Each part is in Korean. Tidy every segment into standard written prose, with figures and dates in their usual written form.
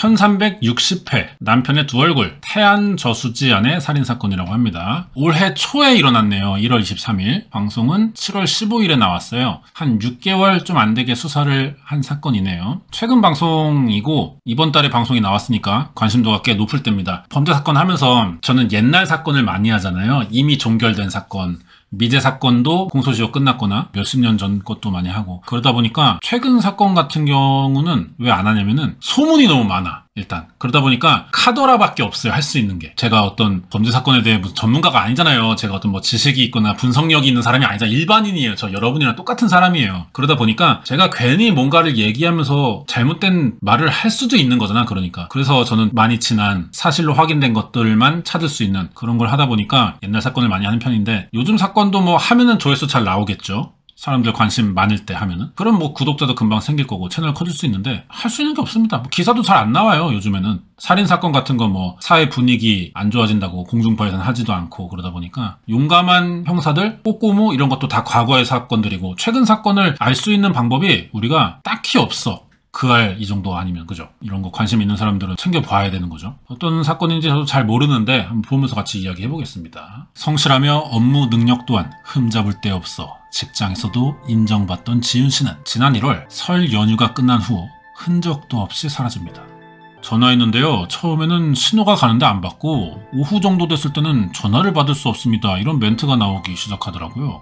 1360회 남편의 두 얼굴 태안 저수지 안의 살인사건이라고 합니다. 올해 초에 일어났네요. 1월 23일. 방송은 7월 15일에 나왔어요. 한 6개월 좀 안 되게 수사를 한 사건이네요. 최근 방송이고 이번 달에 방송이 나왔으니까 관심도가 꽤 높을 때입니다. 범죄사건 하면서 저는 옛날 사건을 많이 하잖아요. 이미 종결된 사건. 미제 사건도 공소시효 끝났거나 몇십 년 전 것도 많이 하고 그러다 보니까 최근 사건 같은 경우는 왜 안 하냐면은 소문이 너무 많아. 일단 그러다 보니까 카더라밖에 없어요. 할 수 있는 게. 제가 어떤 범죄 사건에 대해 무슨 전문가가 아니잖아요. 제가 어떤 뭐 지식이 있거나 분석력이 있는 사람이 아니잖아요. 일반인이에요. 저 여러분이랑 똑같은 사람이에요. 그러다 보니까 제가 괜히 뭔가를 얘기하면서 잘못된 말을 할 수도 있는 거잖아. 그러니까 그래서 저는 많이 친한 사실로 확인된 것들만 찾을 수 있는 그런 걸 하다 보니까 옛날 사건을 많이 하는 편인데 요즘 사건도 뭐 하면은 조회수 잘 나오겠죠. 사람들 관심 많을 때 하면은. 그럼 뭐 구독자도 금방 생길 거고 채널 커질 수 있는데 할 수 있는 게 없습니다. 뭐 기사도 잘 안 나와요. 요즘에는. 살인사건 같은 거 뭐 사회 분위기 안 좋아진다고 공중파에서는 하지도 않고 그러다 보니까 용감한 형사들, 꼬꼬무 이런 것도 다 과거의 사건들이고 최근 사건을 알 수 있는 방법이 우리가 딱히 없어. 그 알 이 정도 아니면 그죠? 이런 거 관심 있는 사람들은 챙겨봐야 되는 거죠. 어떤 사건인지 저도 잘 모르는데 한번 보면서 같이 이야기해 보겠습니다. 성실하며 업무 능력 또한 흠잡을 데 없어 직장에서도 인정받던 지윤 씨는 지난 1월 설 연휴가 끝난 후 흔적도 없이 사라집니다. 전화했는데요. 처음에는 신호가 가는데 안 받고 오후 정도 됐을 때는 전화를 받을 수 없습니다. 이런 멘트가 나오기 시작하더라고요.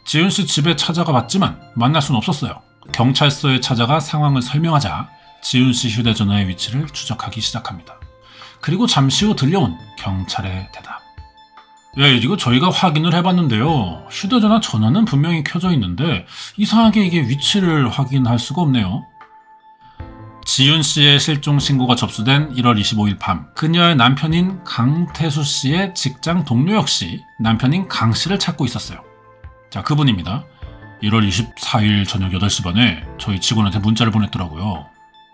지윤 씨 집에 찾아가 봤지만 만날 수는 없었어요. 경찰서에 찾아가 상황을 설명하자 지윤 씨 휴대전화의 위치를 추적하기 시작합니다. 그리고 잠시 후 들려온 경찰의 대답. 예, 이거 저희가 확인을 해봤는데요. 휴대전화 전화는 분명히 켜져 있는데 이상하게 이게 위치를 확인할 수가 없네요. 지윤 씨의 실종 신고가 접수된 1월 25일 밤 그녀의 남편인 강태수 씨의 직장 동료 역시 남편인 강 씨를 찾고 있었어요. 자, 그분입니다. 1월 24일 저녁 8시 반에 저희 직원한테 문자를 보냈더라고요.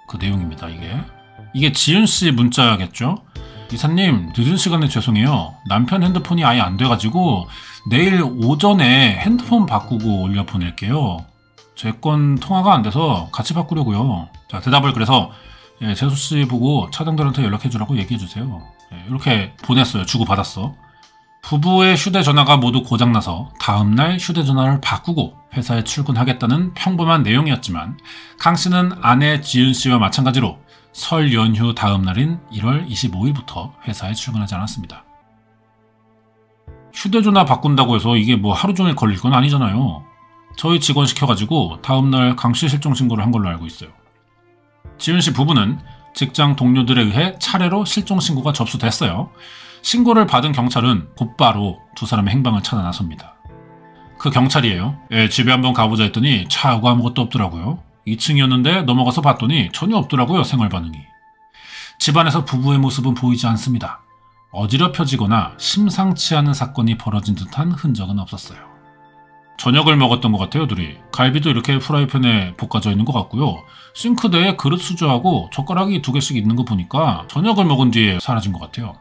그 내용입니다. 이게 지윤 씨 문자겠죠? 이사님, 늦은 시간에 죄송해요. 남편 핸드폰이 아예 안 돼가지고 내일 오전에 핸드폰 바꾸고 올려 보낼게요. 제 건 통화가 안 돼서 같이 바꾸려고요. 자, 대답을 그래서 재수 씨 보고 차장들한테 연락해주라고 얘기해주세요. 이렇게 보냈어요. 주고받았어. 부부의 휴대전화가 모두 고장나서 다음날 휴대전화를 바꾸고 회사에 출근하겠다는 평범한 내용이었지만 강 씨는 아내 지윤 씨와 마찬가지로 설 연휴 다음 날인 1월 25일부터 회사에 출근하지 않았습니다. 휴대전화 바꾼다고 해서 이게 뭐 하루 종일 걸릴 건 아니잖아요. 저희 직원 시켜가지고 다음날 강 씨 실종 신고를 한 걸로 알고 있어요. 지윤 씨 부부는 직장 동료들에 의해 차례로 실종 신고가 접수됐어요. 신고를 받은 경찰은 곧바로 두 사람의 행방을 찾아 나섭니다. 그 경찰이에요. 집에 한번 가보자 했더니 차하고 아무것도 없더라고요. 2층이었는데 넘어가서 봤더니 전혀 없더라고요. 생활 반응이. 집안에서 부부의 모습은 보이지 않습니다. 어지럽혀지거나 심상치 않은 사건이 벌어진 듯한 흔적은 없었어요. 저녁을 먹었던 것 같아요. 둘이. 갈비도 이렇게 후라이팬에 볶아져 있는 것 같고요. 싱크대에 그릇 수저하고 젓가락이 2개씩 있는 거 보니까 저녁을 먹은 뒤에 사라진 것 같아요.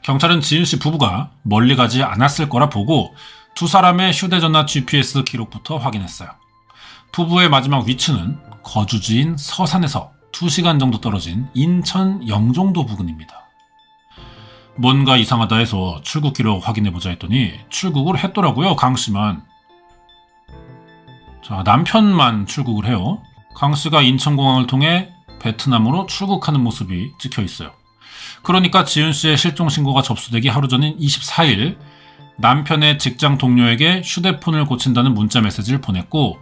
경찰은 지윤 씨 부부가 멀리 가지 않았을 거라 보고 두 사람의 휴대전화 GPS 기록부터 확인했어요. 부부의 마지막 위치는 거주지인 서산에서 2시간 정도 떨어진 인천 영종도 부근입니다. 뭔가 이상하다 해서 출국 기록 확인해보자 했더니 출국을 했더라고요. 강 씨만. 자, 남편만 출국을 해요. 강 씨가 인천공항을 통해 베트남으로 출국하는 모습이 찍혀 있어요. 그러니까 지윤 씨의 실종 신고가 접수되기 하루 전인 24일 남편의 직장 동료에게 휴대폰을 고친다는 문자 메시지를 보냈고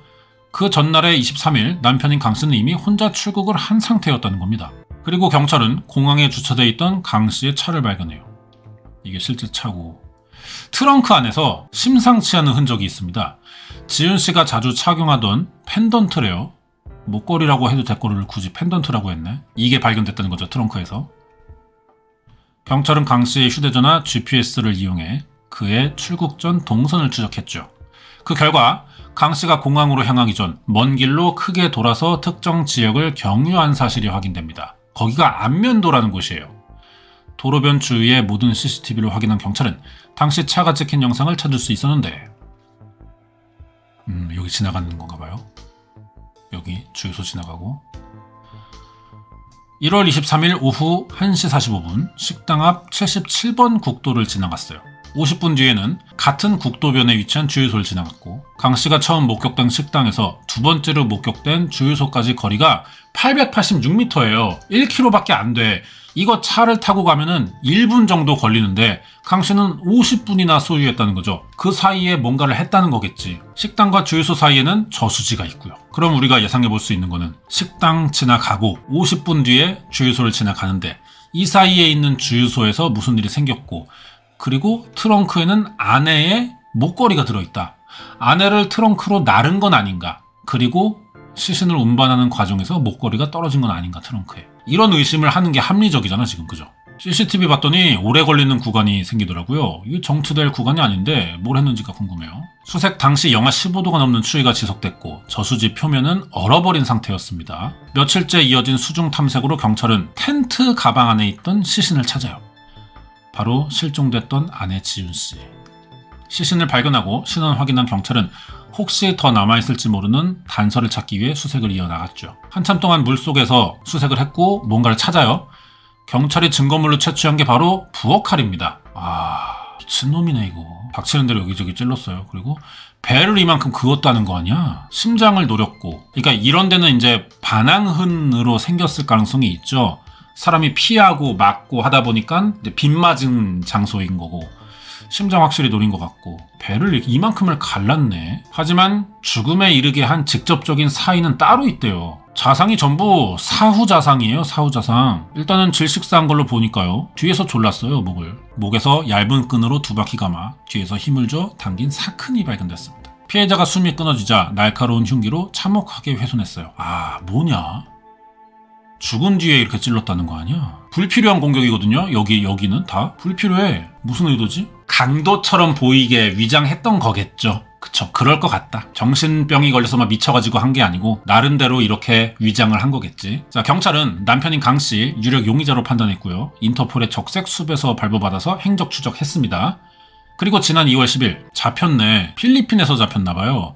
그 전날의 23일 남편인 강 씨는 이미 혼자 출국을 한 상태였다는 겁니다. 그리고 경찰은 공항에 주차되어 있던 강 씨의 차를 발견해요. 이게 실제 차고 트렁크 안에서 심상치 않은 흔적이 있습니다. 지윤 씨가 자주 착용하던 펜던트래요. 목걸이라고 해도 될 거를 굳이 펜던트라고 했네. 이게 발견됐다는 거죠. 트렁크에서. 경찰은 강 씨의 휴대전화 GPS를 이용해 그의 출국 전 동선을 추적했죠. 그 결과 강 씨가 공항으로 향하기 전 먼 길로 크게 돌아서 특정 지역을 경유한 사실이 확인됩니다. 거기가 안면도라는 곳이에요. 도로변 주위의 모든 CCTV를 확인한 경찰은 당시 차가 찍힌 영상을 찾을 수 있었는데 여기 지나가는 건가 봐요. 여기 주유소 지나가고 1월 23일 오후 1시 45분 식당 앞 77번 국도를 지나갔어요. 50분 뒤에는 같은 국도변에 위치한 주유소를 지나갔고 강씨가 처음 목격된 식당에서 두 번째로 목격된 주유소까지 거리가 886m예요. 1km밖에 안 돼. 이거 차를 타고 가면은 1분 정도 걸리는데 강씨는 50분이나 소유했다는 거죠. 그 사이에 뭔가를 했다는 거겠지. 식당과 주유소 사이에는 저수지가 있고요. 그럼 우리가 예상해 볼 수 있는 거는 식당 지나가고 50분 뒤에 주유소를 지나가는데 이 사이에 있는 주유소에서 무슨 일이 생겼고 그리고 트렁크에는 아내의 목걸이가 들어있다. 아내를 트렁크로 나른 건 아닌가. 그리고 시신을 운반하는 과정에서 목걸이가 떨어진 건 아닌가 트렁크에. 이런 의심을 하는 게 합리적이잖아 지금 그죠? CCTV 봤더니 오래 걸리는 구간이 생기더라고요. 이게 정체될 구간이 아닌데 뭘 했는지가 궁금해요. 수색 당시 영하 15도가 넘는 추위가 지속됐고 저수지 표면은 얼어버린 상태였습니다. 며칠째 이어진 수중 탐색으로 경찰은 텐트 가방 안에 있던 시신을 찾아요. 바로 실종됐던 아내 지윤씨. 시신을 발견하고 신원 확인한 경찰은 혹시 더 남아있을지 모르는 단서를 찾기 위해 수색을 이어나갔죠. 한참 동안 물속에서 수색을 했고 뭔가를 찾아요. 경찰이 증거물로 채취한 게 바로 부엌칼입니다. 미친놈이네 이거. 닥치는 대로 여기저기 찔렀어요. 그리고 배를 이만큼 그었다는 거 아니야? 심장을 노렸고. 그러니까 이런 데는 이제 반항흔으로 생겼을 가능성이 있죠. 사람이 피하고 맞고 하다 보니까 빗 맞은 장소인 거고 심장 확실히 노린 것 같고 배를 이만큼을 갈랐네. 하지만 죽음에 이르게 한 직접적인 사인은 따로 있대요. 자상이 전부 사후자상이에요. 사후자상. 일단은 질식사한 걸로 보니까요. 뒤에서 졸랐어요. 목을. 목에서 얇은 끈으로 두 바퀴 감아 뒤에서 힘을 줘 당긴 사큰이 발견됐습니다. 피해자가 숨이 끊어지자 날카로운 흉기로 참혹하게 훼손했어요. 뭐냐? 죽은 뒤에 이렇게 찔렀다는 거 아니야? 불필요한 공격이거든요. 여기는 다 불필요해. 무슨 의도지? 강도처럼 보이게 위장했던 거겠죠. 그쵸. 그럴 것 같다. 정신병이 걸려서 막 미쳐가지고 한 게 아니고 나름대로 이렇게 위장을 한 거겠지. 자, 경찰은 남편인 강씨 유력 용의자로 판단했고요. 인터폴의 적색 숲에서 발부받아서 행적 추적했습니다. 그리고 지난 2월 10일 잡혔네. 필리핀에서 잡혔나봐요.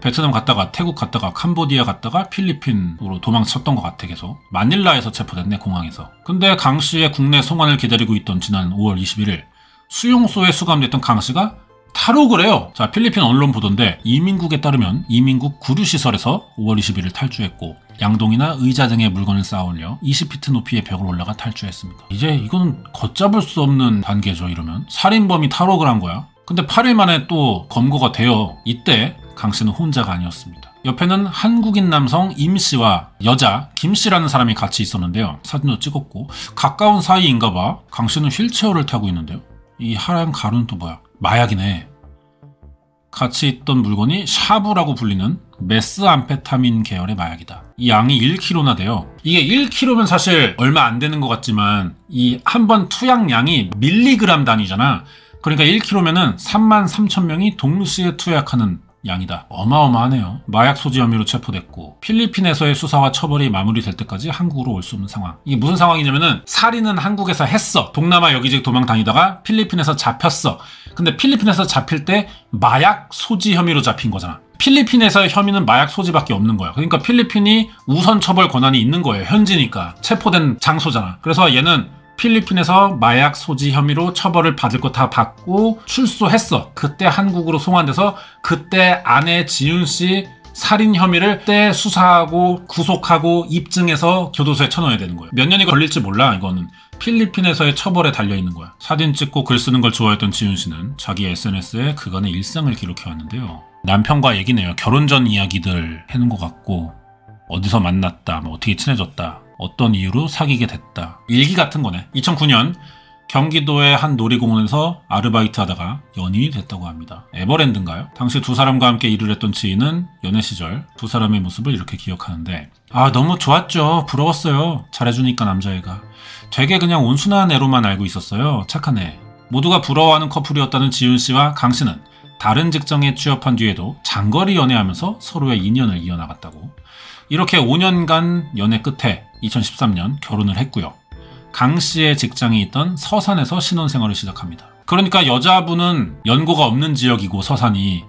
베트남 갔다가 태국 갔다가 캄보디아 갔다가 필리핀으로 도망쳤던 것 같아 계속. 마닐라에서 체포됐네 공항에서. 근데 강씨의 국내 송환을 기다리고 있던 지난 5월 21일 수용소에 수감됐던 강씨가 탈옥을 해요. 자, 필리핀 언론 보도인데 이민국에 따르면 이민국 구류시설에서 5월 21일 탈주했고 양동이나 의자 등의 물건을 쌓아올려 20피트 높이의 벽을 올라가 탈주했습니다. 이제 이거는 걷잡을 수 없는 단계죠. 이러면 살인범이 탈옥을 한 거야. 근데 8일 만에 또 검거가 돼요. 이때 강씨는 혼자가 아니었습니다. 옆에는 한국인 남성 임씨와 여자 김씨라는 사람이 같이 있었는데요. 사진도 찍었고 가까운 사이인가 봐. 강씨는 휠체어를 타고 있는데요. 이 하얀 가루는 또 뭐야? 마약이네. 같이 있던 물건이 샤브라고 불리는 메스암페타민 계열의 마약이다. 이 양이 1kg나 돼요. 이게 1kg면 사실 얼마 안 되는 것 같지만 이 한 번 투약량이 밀리그램 단위잖아. 그러니까 1kg면은 33,000명이 동시에 투약하는 양이다. 어마어마하네요. 마약 소지 혐의로 체포됐고 필리핀에서의 수사와 처벌이 마무리될 때까지 한국으로 올 수 없는 상황. 이게 무슨 상황이냐면은 살인은 한국에서 했어. 동남아 여기저기 도망 다니다가 필리핀에서 잡혔어. 근데 필리핀에서 잡힐 때 마약 소지 혐의로 잡힌 거잖아. 필리핀에서의 혐의는 마약 소지밖에 없는 거야. 그러니까 필리핀이 우선 처벌 권한이 있는 거예요. 현지니까. 체포된 장소잖아. 그래서 얘는 필리핀에서 마약 소지 혐의로 처벌을 받을 거 다 받고 출소했어. 그때 한국으로 송환돼서 그때 아내 지윤씨 살인 혐의를 그때 수사하고 구속하고 입증해서 교도소에 쳐넣어야 되는 거예요. 몇 년이 걸릴지 몰라. 이거는 필리핀에서의 처벌에 달려있는 거야. 사진 찍고 글 쓰는 걸 좋아했던 지윤씨는 자기 SNS에 그간의 일상을 기록해왔는데요. 남편과 얘기네요. 결혼 전 이야기들 해놓은 것 같고 어디서 만났다, 뭐 어떻게 친해졌다, 어떤 이유로 사귀게 됐다. 일기 같은 거네. 2009년 경기도의 한 놀이공원에서 아르바이트 하다가 연인이 됐다고 합니다. 에버랜드인가요? 당시 두 사람과 함께 일을 했던 지인은 연애 시절 두 사람의 모습을 이렇게 기억하는데 너무 좋았죠. 부러웠어요. 잘해주니까 남자애가. 되게 그냥 온순한 애로만 알고 있었어요. 착한 애. 모두가 부러워하는 커플이었다는 지윤씨와 강씨는 다른 직장에 취업한 뒤에도 장거리 연애하면서 서로의 인연을 이어나갔다고. 이렇게 5년간 연애 끝에 2013년 결혼을 했고요. 강씨의 직장이 있던 서산에서 신혼생활을 시작합니다. 그러니까 여자분은 연고가 없는 지역이고 서산이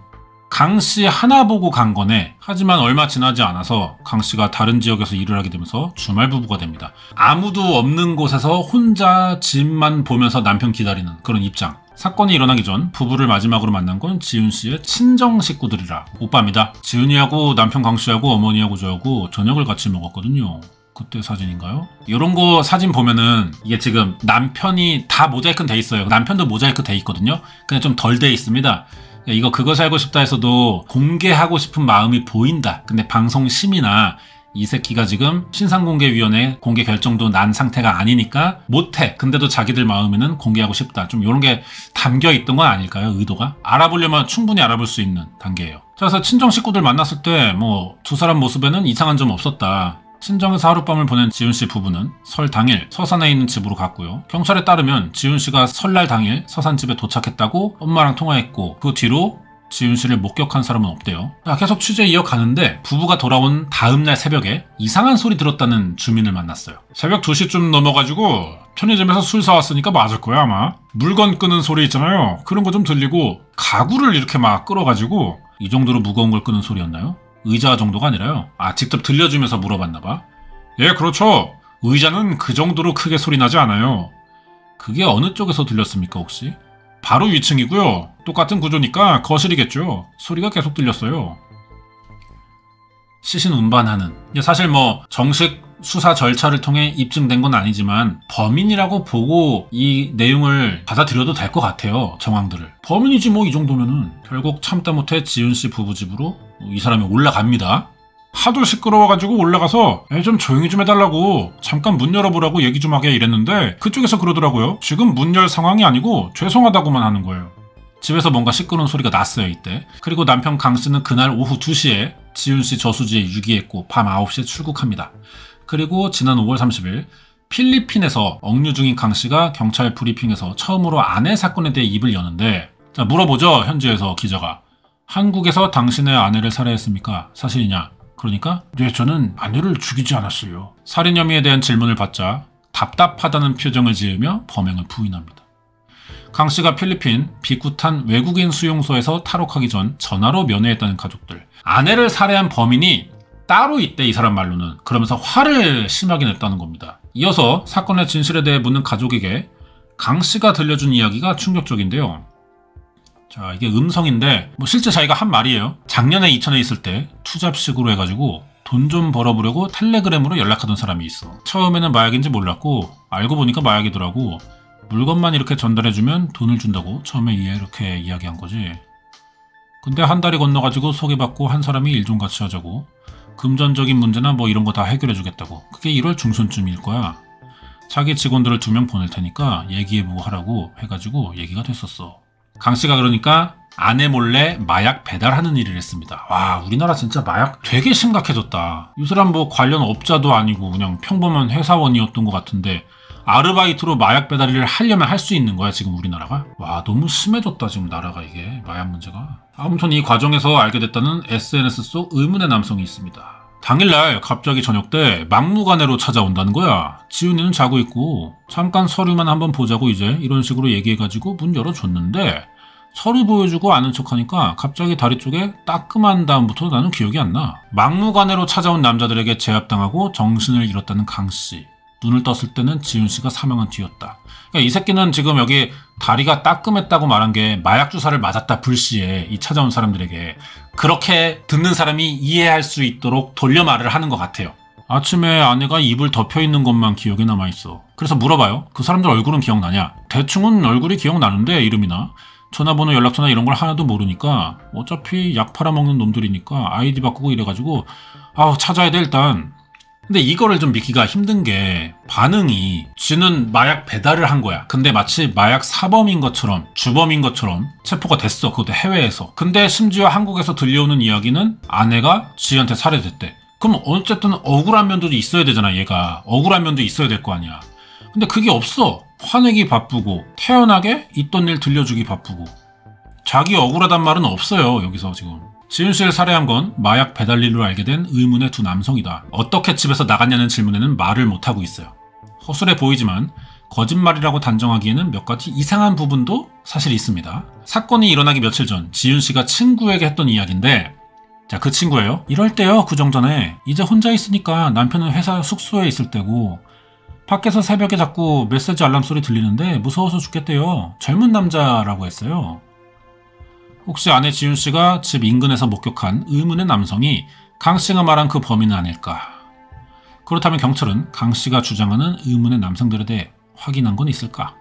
강 씨 하나 보고 간 거네. 하지만 얼마 지나지 않아서 강 씨가 다른 지역에서 일을 하게 되면서 주말 부부가 됩니다. 아무도 없는 곳에서 혼자 집만 보면서 남편 기다리는 그런 입장. 사건이 일어나기 전 부부를 마지막으로 만난 건 지훈 씨의 친정 식구들이라 오빠입니다. 지훈이하고 남편 강 씨하고 어머니하고 저하고 저녁을 같이 먹었거든요. 그때 사진인가요? 이런 거 사진 보면은 이게 지금 남편이 다 모자이크는 돼 있어요. 남편도 모자이크 돼 있거든요. 그냥 좀 덜 돼 있습니다. 이거 그것이 알고 싶다 해서도 공개하고 싶은 마음이 보인다. 근데 방송심이나 이 새끼가 지금 신상공개위원회 공개 결정도 난 상태가 아니니까 못해. 근데도 자기들 마음에는 공개하고 싶다. 좀 이런 게 담겨 있던 건 아닐까요? 의도가? 알아보려면 충분히 알아볼 수 있는 단계예요. 그래서 친정 식구들 만났을 때 뭐 두 사람 모습에는 이상한 점 없었다. 친정에서 하룻밤을 보낸 지훈 씨 부부는 설 당일 서산에 있는 집으로 갔고요. 경찰에 따르면 지훈 씨가 설날 당일 서산 집에 도착했다고 엄마랑 통화했고 그 뒤로 지훈 씨를 목격한 사람은 없대요. 계속 취재 이어가는데 부부가 돌아온 다음날 새벽에 이상한 소리 들었다는 주민을 만났어요. 새벽 2시쯤 넘어가지고 편의점에서 술 사왔으니까 맞을 거야 아마. 물건 끄는 소리 있잖아요. 그런 거 좀 들리고 가구를 이렇게 막 끌어가지고 이 정도로 무거운 걸 끄는 소리였나요? 의자 정도가 아니라요. 직접 들려주면서 물어봤나봐. 예, 그렇죠. 의자는 그 정도로 크게 소리 나지 않아요. 그게 어느 쪽에서 들렸습니까 혹시? 바로 위층이고요. 똑같은 구조니까 거실이겠죠. 소리가 계속 들렸어요. 시신 운반하는. 사실 뭐 정식 수사 절차를 통해 입증된 건 아니지만 범인이라고 보고 이 내용을 받아들여도 될 것 같아요. 정황들을. 범인이지 뭐 이 정도면은. 결국 참다 못해 지훈 씨 부부 집으로 이 사람이 올라갑니다. 하도 시끄러워가지고 올라가서 좀 조용히 좀 해달라고 잠깐 문 열어보라고 얘기 좀 하게 이랬는데 그쪽에서 그러더라고요. 지금 문 열 상황이 아니고 죄송하다고만 하는 거예요. 집에서 뭔가 시끄러운 소리가 났어요 이때. 그리고 남편 강 씨는 그날 오후 2시에 지훈 씨 저수지에 유기했고 밤 9시에 출국합니다. 그리고 지난 5월 30일 필리핀에서 억류 중인 강 씨가 경찰 브리핑에서 처음으로 아내 사건에 대해 입을 여는데 자, 물어보죠 현지에서 기자가. 한국에서 당신의 아내를 살해했습니까? 사실이냐? 그러니까 네, 저는 아내를 죽이지 않았어요. 살인 혐의에 대한 질문을 받자 답답하다는 표정을 지으며 범행을 부인합니다. 강 씨가 필리핀 비쿠탄 외국인 수용소에서 탈옥하기 전 전화로 면회했다는 가족들. 아내를 살해한 범인이 따로 있대 이 사람 말로는. 그러면서 화를 심하게 냈다는 겁니다. 이어서 사건의 진실에 대해 묻는 가족에게 강 씨가 들려준 이야기가 충격적인데요. 자, 이게 음성인데 뭐 실제 자기가 한 말이에요. 작년에 이천에 있을 때 투잡식으로 해가지고 돈 좀 벌어보려고 텔레그램으로 연락하던 사람이 있어. 처음에는 마약인지 몰랐고 알고 보니까 마약이더라고. 물건만 이렇게 전달해주면 돈을 준다고 처음에 이렇게 이야기한 거지. 근데 한 달이 건너가지고 소개받고 한 사람이 일 좀 같이 하자고. 금전적인 문제나 뭐 이런 거 다 해결해주겠다고. 그게 1월 중순쯤일 거야. 자기 직원들을 2명 보낼 테니까 얘기해보고 하라고 해가지고 얘기가 됐었어. 강 씨가 그러니까 아내 몰래 마약 배달하는 일을 했습니다. 와, 우리나라 진짜 마약 되게 심각해졌다. 이 사람 뭐 관련 업자도 아니고 그냥 평범한 회사원이었던 것 같은데 아르바이트로 마약 배달 일을 하려면 할 수 있는 거야 지금 우리나라가? 와, 너무 심해졌다 지금 나라가 이게 마약 문제가. 아무튼 이 과정에서 알게 됐다는 SNS 속 의문의 남성이 있습니다. 당일날 갑자기 저녁 때 막무가내로 찾아온다는 거야. 지훈이는 자고 있고 잠깐 서류만 한번 보자고 이제 이런 식으로 얘기해가지고 문 열어줬는데 서류 보여주고 아는 척하니까 갑자기 다리 쪽에 따끔한 다음부터 나는 기억이 안 나. 막무가내로 찾아온 남자들에게 제압당하고 정신을 잃었다는 강 씨. 눈을 떴을 때는 지훈 씨가 사망한 뒤였다. 그러니까 이 새끼는 지금 여기 다리가 따끔했다고 말한 게 마약 주사를 맞았다 불시에 이 찾아온 사람들에게 그렇게 듣는 사람이 이해할 수 있도록 돌려 말을 하는 것 같아요. 아침에 아내가 입을 덮여 있는 것만 기억에 남아있어. 그래서 물어봐요. 그 사람들 얼굴은 기억나냐? 대충은 얼굴이 기억나는데 이름이나 전화번호 연락처나 이런 걸 하나도 모르니까 어차피 약 팔아먹는 놈들이니까 아이디 바꾸고 이래가지고 찾아야 돼 일단. 근데 이거를 좀 믿기가 힘든 게 반응이 쥐는 마약 배달을 한 거야. 근데 마치 마약 사범인 것처럼 주범인 것처럼 체포가 됐어. 그것도 해외에서. 근데 심지어 한국에서 들려오는 이야기는 아내가 쥐한테 살해됐대. 그럼 어쨌든 억울한 면도 있어야 되잖아 얘가. 억울한 면도 있어야 될 거 아니야. 근데 그게 없어. 화내기 바쁘고 태연하게 있던 일 들려주기 바쁘고 자기 억울하단 말은 없어요 여기서 지금. 지훈 씨를 살해한 건 마약 배달일로 알게 된 의문의 두 남성이다. 어떻게 집에서 나갔냐는 질문에는 말을 못하고 있어요. 허술해 보이지만 거짓말이라고 단정하기에는 몇 가지 이상한 부분도 사실 있습니다. 사건이 일어나기 며칠 전 지윤 씨가 친구에게 했던 이야기인데, 자, 그 친구예요. 이럴 때요, 구정 전에 이제 혼자 있으니까 남편은 회사 숙소에 있을 때고 밖에서 새벽에 자꾸 메시지 알람 소리 들리는데 무서워서 죽겠대요. 젊은 남자라고 했어요. 혹시 아내 지윤 씨가 집 인근에서 목격한 의문의 남성이 강 씨가 말한 그 범인은 아닐까? 그렇다면 경찰은 강 씨가 주장하는 의문의 남성들에 대해 확인한 건 있을까?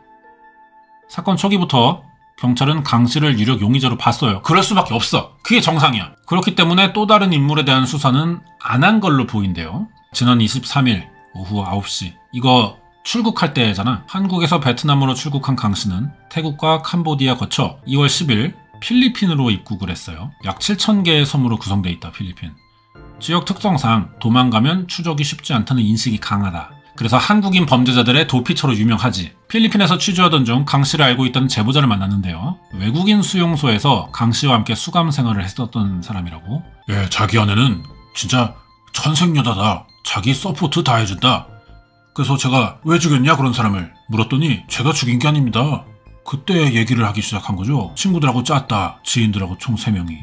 사건 초기부터 경찰은 강 씨를 유력 용의자로 봤어요. 그럴 수밖에 없어. 그게 정상이야. 그렇기 때문에 또 다른 인물에 대한 수사는 안 한 걸로 보인대요. 지난 23일 오후 9시, 이거 출국할 때잖아. 한국에서 베트남으로 출국한 강 씨는 태국과 캄보디아 거쳐 2월 10일 필리핀으로 입국을 했어요. 약 7,000개의 섬으로 구성되어 있다, 필리핀. 지역 특성상 도망가면 추적이 쉽지 않다는 인식이 강하다. 그래서 한국인 범죄자들의 도피처로 유명하지. 필리핀에서 취조하던 중 강 씨를 알고 있다는 제보자를 만났는데요. 외국인 수용소에서 강 씨와 함께 수감 생활을 했었던 사람이라고. 예, 자기 아내는 진짜 천생여자다. 자기 서포트 다 해준다. 그래서 제가 왜 죽였냐 그런 사람을 물었더니 제가 죽인 게 아닙니다. 그때 얘기를 하기 시작한 거죠. 친구들하고 짰다. 지인들하고 총 3명이.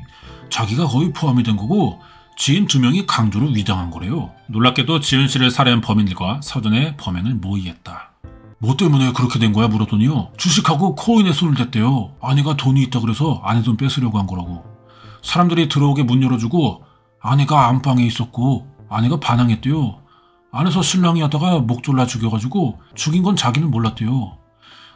자기가 거의 포함이 된 거고 지인 2명이 강도로 위장한 거래요. 놀랍게도 지은 씨를 살해한 범인들과 사전에 범행을 모의했다. 뭐 때문에 그렇게 된 거야 물었더니요. 주식하고 코인에 손을 댔대요. 아내가 돈이 있다 그래서 아내 돈 뺏으려고 한 거라고. 사람들이 들어오게 문 열어주고 아내가 안방에 있었고 아내가 반항했대요. 안에서 신랑이 하다가 목 졸라 죽여가지고 죽인 건 자기는 몰랐대요.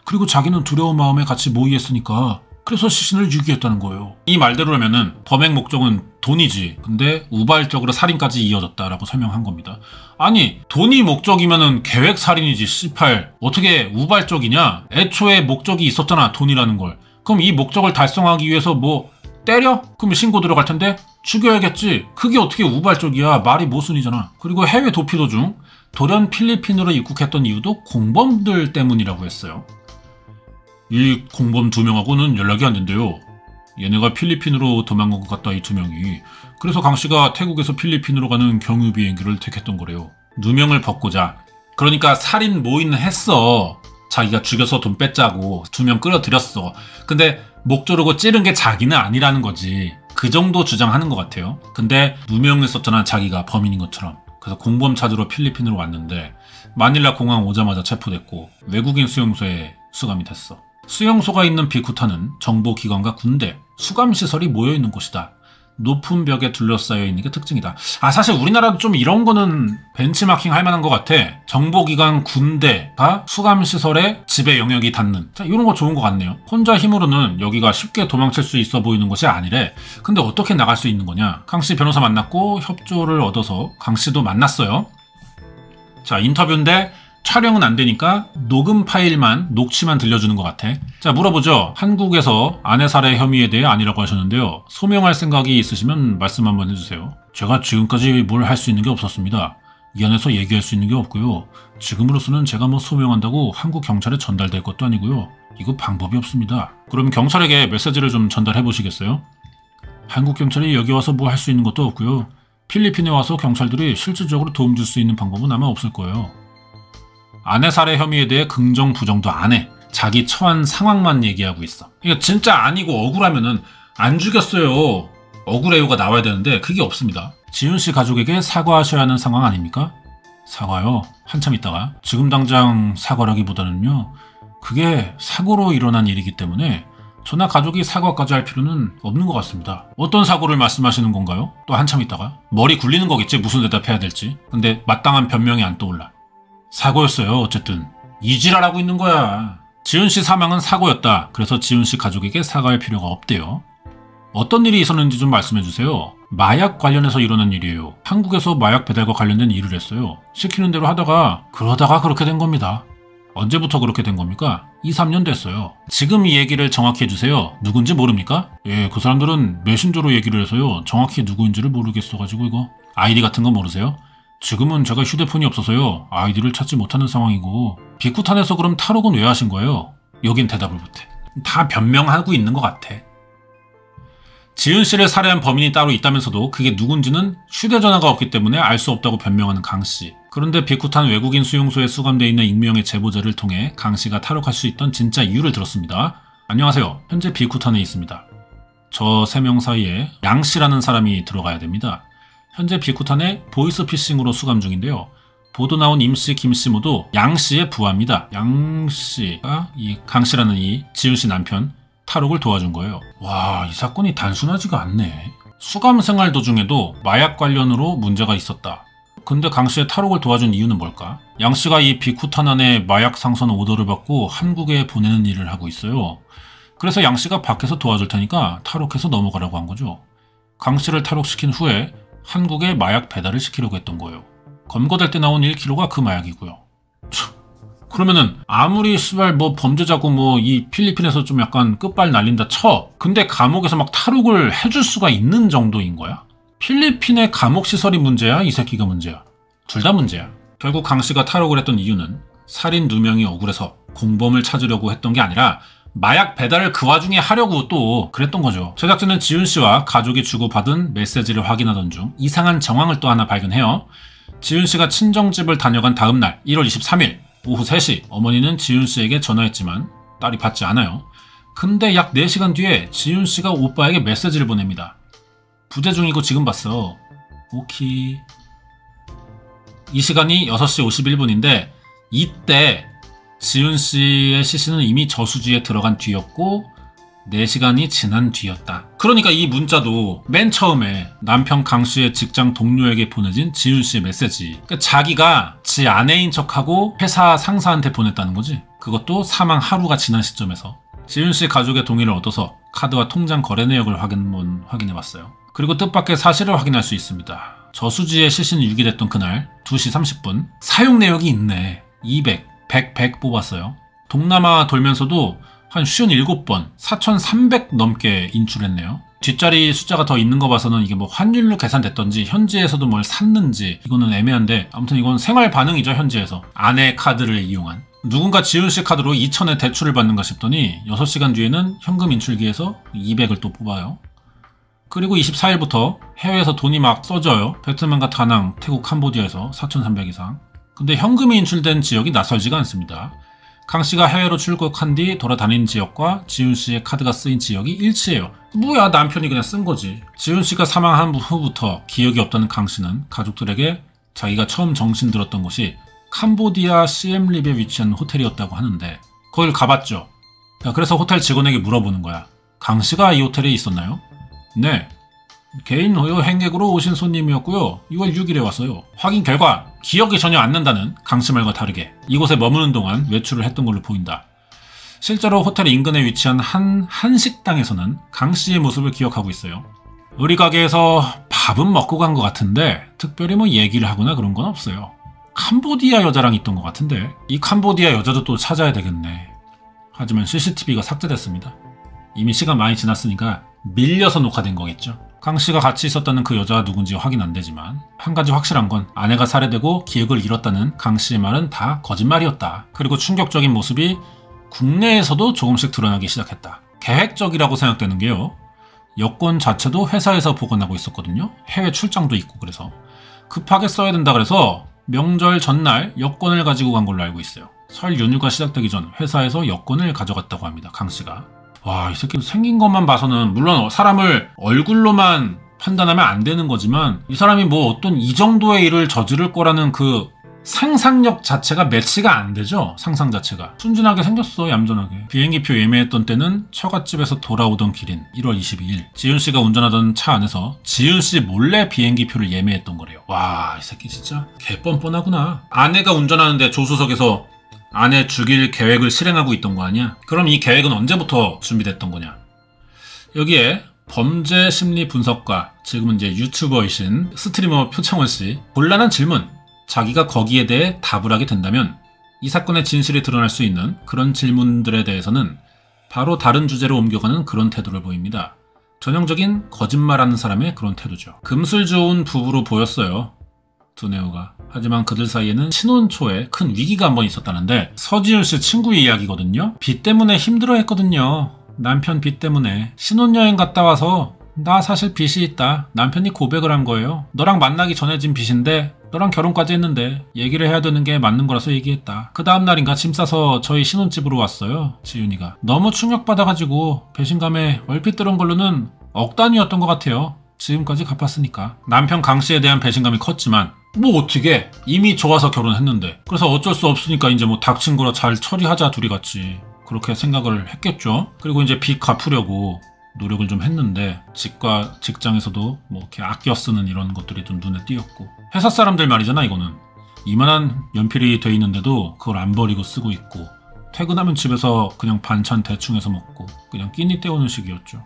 그리고 자기는 두려운 마음에 같이 모의했으니까 그래서 시신을 유기했다는 거예요. 이 말대로라면은 범행 목적은 돈이지. 근데 우발적으로 살인까지 이어졌다라고 설명한 겁니다. 아니, 돈이 목적이면은 계획 살인이지, C8. 어떻게 우발적이냐? 애초에 목적이 있었잖아, 돈이라는 걸. 그럼 이 목적을 달성하기 위해서 뭐 때려? 그럼 신고 들어갈 텐데? 죽여야겠지. 그게 어떻게 우발적이야? 말이 모순이잖아. 그리고 해외 도피 도중 돌연 필리핀으로 입국했던 이유도 공범들 때문이라고 했어요. 이 공범 2명하고는 연락이 안 된대요. 얘네가 필리핀으로 도망간 것 같다, 이 2명이. 그래서 강 씨가 태국에서 필리핀으로 가는 경유 비행기를 택했던 거래요. 누명을 벗고자. 그러니까 살인 모의는 했어. 자기가 죽여서 돈 뺏자고 2명 끌어들였어. 근데 목 조르고 찌른 게 자기는 아니라는 거지. 그 정도 주장하는 것 같아요. 근데 누명을 썼잖아, 자기가 범인인 것처럼. 그래서 공범 찾으러 필리핀으로 왔는데 마닐라 공항 오자마자 체포됐고 외국인 수용소에 수감이 됐어. 수용소가 있는 비쿠타는 정보기관과 군대, 수감시설이 모여있는 곳이다. 높은 벽에 둘러싸여 있는 게 특징이다. 사실 우리나라도 좀 이런 거는 벤치마킹 할 만한 것 같아. 정보기관, 군대가 수감시설에 지배 영역이 닿는. 자, 이런 거 좋은 것 같네요. 혼자 힘으로는 여기가 쉽게 도망칠 수 있어 보이는 것이 아니래. 근데 어떻게 나갈 수 있는 거냐. 강씨 변호사 만났고 협조를 얻어서 강씨도 만났어요. 자, 인터뷰인데 촬영은 안 되니까 녹음 파일만, 녹취만 들려주는 것 같아. 자, 물어보죠. 한국에서 아내 살해 혐의에 대해 아니라고 하셨는데요. 소명할 생각이 있으시면 말씀 한번 해주세요. 제가 지금까지 뭘 할 수 있는 게 없었습니다. 이 안에서 얘기할 수 있는 게 없고요. 지금으로서는 제가 뭐 소명한다고 한국 경찰에 전달될 것도 아니고요. 이거 방법이 없습니다. 그럼 경찰에게 메시지를 좀 전달해 보시겠어요? 한국 경찰이 여기 와서 뭐 할 수 있는 것도 없고요. 필리핀에 와서 경찰들이 실질적으로 도움 줄 수 있는 방법은 아마 없을 거예요. 아내 살해 혐의에 대해 긍정 부정도 안 해. 자기 처한 상황만 얘기하고 있어. 그러니까 진짜 아니고 억울하면은 안 죽였어요. 억울해요가 나와야 되는데 그게 없습니다. 지윤 씨 가족에게 사과하셔야 하는 상황 아닙니까? 사과요? 한참 있다가. 지금 당장 사과라기보다는요. 그게 사고로 일어난 일이기 때문에 저나 가족이 사과까지 할 필요는 없는 것 같습니다. 어떤 사고를 말씀하시는 건가요? 또 한참 있다가. 머리 굴리는 거겠지, 무슨 대답해야 될지. 근데 마땅한 변명이 안 떠올라. 사고였어요. 어쨌든 이지랄하고 있는 거야. 지은 씨 사망은 사고였다. 그래서 지은 씨 가족에게 사과할 필요가 없대요. 어떤 일이 있었는지 좀 말씀해 주세요. 마약 관련해서 일어난 일이에요. 한국에서 마약 배달과 관련된 일을 했어요. 시키는 대로 하다가 그러다가 그렇게 된 겁니다. 언제부터 그렇게 된 겁니까? 2, 3년 됐어요. 지금 이 얘기를 정확히 해주세요. 누군지 모릅니까? 예, 그 사람들은 메신저로 얘기를 해서요. 정확히 누구인지를 모르겠어가지고 이거. 아이디 같은 거 모르세요? 지금은 제가 휴대폰이 없어서요. 아이디를 찾지 못하는 상황이고. 비쿠탄에서 그럼 탈옥은 왜 하신 거예요? 여긴 대답을 못해. 다 변명하고 있는 것 같아. 지은 씨를 살해한 범인이 따로 있다면서도 그게 누군지는 휴대전화가 없기 때문에 알 수 없다고 변명하는 강 씨. 그런데 비쿠탄 외국인 수용소에 수감되어 있는 익명의 제보자를 통해 강 씨가 탈옥할 수 있던 진짜 이유를 들었습니다. 안녕하세요. 현재 비쿠탄에 있습니다. 저 3명 사이에 양 씨라는 사람이 들어가야 됩니다. 현재 비쿠탄에 보이스피싱으로 수감 중인데요. 보도 나온 임 씨, 김 씨 모두 양 씨의 부하입니다. 양 씨가 이 강 씨라는 이 지훈 씨 남편 탈옥을 도와준 거예요. 와, 이 사건이 단순하지가 않네. 수감 생활 도중에도 마약 관련으로 문제가 있었다. 근데 강 씨의 탈옥을 도와준 이유는 뭘까? 양 씨가 이 비쿠탄 안에 마약 상선 오더를 받고 한국에 보내는 일을 하고 있어요. 그래서 양 씨가 밖에서 도와줄 테니까 탈옥해서 넘어가라고 한 거죠. 강 씨를 탈옥시킨 후에 한국에 마약 배달을 시키려고 했던 거예요. 검거될 때 나온 1kg가 그 마약이고요. 그러면은 아무리 씨발 뭐 범죄자고 뭐 이 필리핀에서 좀 약간 끝발 날린다 쳐. 근데 감옥에서 막 탈옥을 해줄 수가 있는 정도인 거야? 필리핀의 감옥 시설이 문제야? 이 새끼가 문제야? 둘 다 문제야. 결국 강 씨가 탈옥을 했던 이유는 살인 누명이 억울해서 공범을 찾으려고 했던 게 아니라 마약 배달을 그 와중에 하려고 또 그랬던 거죠. 제작진은 지훈 씨와 가족이 주고받은 메시지를 확인하던 중 이상한 정황을 또 하나 발견해요. 지훈 씨가 친정집을 다녀간 다음 날 1월 23일 오후 3시 어머니는 지훈 씨에게 전화했지만 딸이 받지 않아요. 근데 약 4시간 뒤에 지훈 씨가 오빠에게 메시지를 보냅니다. 부재 중이고 지금 봤어. 오키. 이 시간이 6시 51분인데 이때 지훈 씨의 시신은 이미 저수지에 들어간 뒤였고 4시간이 지난 뒤였다. 그러니까 이 문자도 맨 처음에 남편 강 씨의 직장 동료에게 보내진 지훈 씨의 메시지. 그러니까 자기가 지 아내인 척하고 회사 상사한테 보냈다는 거지. 그것도 사망 하루가 지난 시점에서. 지훈 씨 가족의 동의를 얻어서 카드와 통장 거래 내역을 확인해봤어요. 그리고 뜻밖의 사실을 확인할 수 있습니다. 저수지에 시신이 유기됐던 그날 2시 30분 사용 내역이 있네. 200, 100 뽑았어요. 동남아 돌면서도 한 57번 4,300 넘게 인출했네요. 뒷자리 숫자가 더 있는 거 봐서는 이게 뭐 환율로 계산됐던지 현지에서도 뭘 샀는지 이거는 애매한데 아무튼 이건 생활 반응이죠. 현지에서 아내 카드를 이용한. 누군가 지훈 씨 카드로 2,000의 대출을 받는가 싶더니 6시간 뒤에는 현금 인출기에서 200을 또 뽑아요. 그리고 24일부터 해외에서 돈이 막 써져요. 베트남과 다낭, 태국, 캄보디아에서 4,300 이상. 근데 현금이 인출된 지역이 낯설지가 않습니다. 강 씨가 해외로 출국한 뒤 돌아다닌 지역과 지훈 씨의 카드가 쓰인 지역이 일치해요. 뭐야, 남편이 그냥 쓴 거지. 지훈 씨가 사망한 후부터 기억이 없다는 강 씨는 가족들에게 자기가 처음 정신 들었던 곳이 캄보디아 시엠립에 위치한 호텔이었다고 하는데 거길 가봤죠. 그래서 호텔 직원에게 물어보는 거야. 강 씨가 이 호텔에 있었나요? 네. 개인 여행객으로 오신 손님이었고요. 6월 6일에 왔어요. 확인 결과 기억이 전혀 안 난다는 강 씨 말과 다르게 이곳에 머무는 동안 외출을 했던 걸로 보인다. 실제로 호텔 인근에 위치한 한 한식당에서는 강 씨의 모습을 기억하고 있어요. 우리 가게에서 밥은 먹고 간 것 같은데 특별히 뭐 얘기를 하거나 그런 건 없어요. 캄보디아 여자랑 있던 것 같은데 이 캄보디아 여자도 또 찾아야 되겠네. 하지만 CCTV가 삭제됐습니다. 이미 시간 많이 지났으니까 밀려서 녹화된 거겠죠. 강 씨가 같이 있었다는 그 여자가 누군지 확인 안 되지만 한 가지 확실한 건 아내가 살해되고 기억을 잃었다는 강 씨의 말은 다 거짓말이었다. 그리고 충격적인 모습이 국내에서도 조금씩 드러나기 시작했다. 계획적이라고 생각되는 게요. 여권 자체도 회사에서 보관하고 있었거든요. 해외 출장도 있고 그래서 급하게 써야 된다 그래서 명절 전날 여권을 가지고 간 걸로 알고 있어요. 설 연휴가 시작되기 전 회사에서 여권을 가져갔다고 합니다. 강 씨가. 와, 이 새끼 생긴 것만 봐서는 물론 사람을 얼굴로만 판단하면 안 되는 거지만 이 사람이 뭐 어떤 이 정도의 일을 저지를 거라는 그 상상력 자체가 매치가 안 되죠. 상상 자체가. 순진하게 생겼어. 얌전하게. 비행기표 예매했던 때는 처갓집에서 돌아오던 길인 1월 22일 지훈 씨가 운전하던 차 안에서 지훈 씨 몰래 비행기표를 예매했던 거래요. 와, 이 새끼 진짜 개뻔뻔하구나. 아내가 운전하는데 조수석에서 아내 죽일 계획을 실행하고 있던 거 아니야? 그럼 이 계획은 언제부터 준비됐던 거냐? 여기에 범죄 심리 분석가, 지금은 이제 유튜버이신 스트리머 표창원 씨, 곤란한 질문, 자기가 거기에 대해 답을 하게 된다면 이 사건의 진실이 드러날 수 있는 그런 질문들에 대해서는 바로 다른 주제로 옮겨가는 그런 태도를 보입니다. 전형적인 거짓말하는 사람의 그런 태도죠. 금술 좋은 부부로 보였어요. 두뇌우가. 하지만 그들 사이에는 신혼 초에 큰 위기가 한 번 있었다는데 서지훈 씨 친구의 이야기거든요. 빚 때문에 힘들어했거든요. 남편 빚 때문에 신혼여행 갔다 와서 나 사실 빚이 있다. 남편이 고백을 한 거예요. 너랑 만나기 전에 진 빚인데 너랑 결혼까지 했는데 얘기를 해야 되는 게 맞는 거라서 얘기했다. 그 다음날인가 짐 싸서 저희 신혼집으로 왔어요. 지윤이가. 너무 충격받아가지고 배신감에 얼핏 들은 걸로는 억 단위였던 것 같아요. 지금까지 갚았으니까. 남편 강씨에 대한 배신감이 컸지만 뭐 어떻게 이미 좋아서 결혼했는데 그래서 어쩔 수 없으니까 이제 뭐 닥친 거라 잘 처리하자 둘이 같이 그렇게 생각을 했겠죠. 그리고 이제 빚 갚으려고 노력을 좀 했는데 집과 직장에서도 뭐 이렇게 아껴 쓰는 이런 것들이 좀 눈에 띄었고 회사 사람들 말이잖아. 이거는 이만한 연필이 돼 있는데도 그걸 안 버리고 쓰고 있고 퇴근하면 집에서 그냥 반찬 대충 해서 먹고 그냥 끼니 때우는 식이었죠.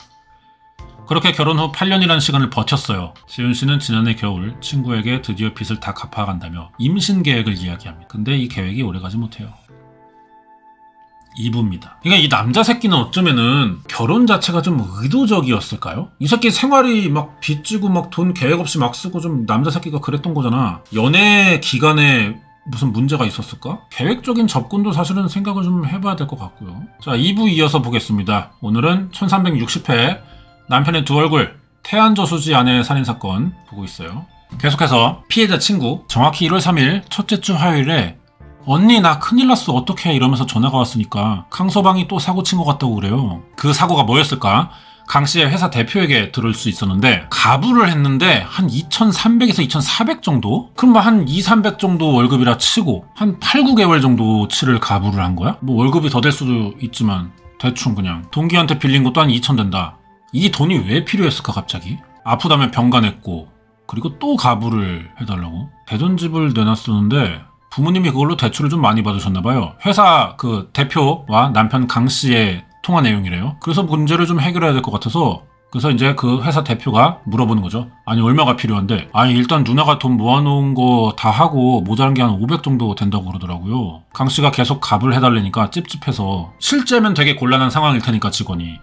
그렇게 결혼 후 8년이라는 시간을 버텼어요. 지윤 씨는 지난해 겨울 친구에게 드디어 빚을 다 갚아간다며 임신 계획을 이야기합니다. 근데 이 계획이 오래가지 못해요. 2부입니다. 그러니까 이 남자 새끼는 어쩌면은 결혼 자체가 좀 의도적이었을까요? 이 새끼 생활이 막 빚지고 막 돈 계획 없이 막 쓰고 좀 남자 새끼가 그랬던 거잖아. 연애 기간에 무슨 문제가 있었을까? 계획적인 접근도 사실은 생각을 좀 해봐야 될 것 같고요. 자, 2부 이어서 보겠습니다. 오늘은 1360회 남편의 두 얼굴 태안저수지 아내 살인사건 보고 있어요. 계속해서 피해자 친구 정확히 1월 3일 첫째 주 화요일에 언니 나 큰일 났어 어떡해 이러면서 전화가 왔으니까 강서방이 또 사고 친 것 같다고 그래요. 그 사고가 뭐였을까? 강씨의 회사 대표에게 들을 수 있었는데 가부를 했는데 한 2,300에서 2,400 정도? 그럼 뭐 한 2, 300 정도 월급이라 치고 한 8, 9개월 정도치를 가부를 한 거야? 뭐 월급이 더 될 수도 있지만 대충 그냥 동기한테 빌린 것도 한 2,000 된다. 이 돈이 왜 필요했을까 갑자기? 아프다면 병간했고 그리고 또 가부를 해달라고? 대전집을 내놨었는데 부모님이 그걸로 대출을 좀 많이 받으셨나봐요. 회사 그 대표와 남편 강씨의 통화 내용이래요. 그래서 문제를 좀 해결해야 될 것 같아서 그래서 이제 그 회사 대표가 물어보는 거죠. 아니 얼마가 필요한데? 아니 일단 누나가 돈 모아놓은 거 다 하고 모자란 게 한 500 정도 된다고 그러더라고요. 강씨가 계속 값을 해달라니까 찝찝해서 실제면 되게 곤란한 상황일 테니까 직원이.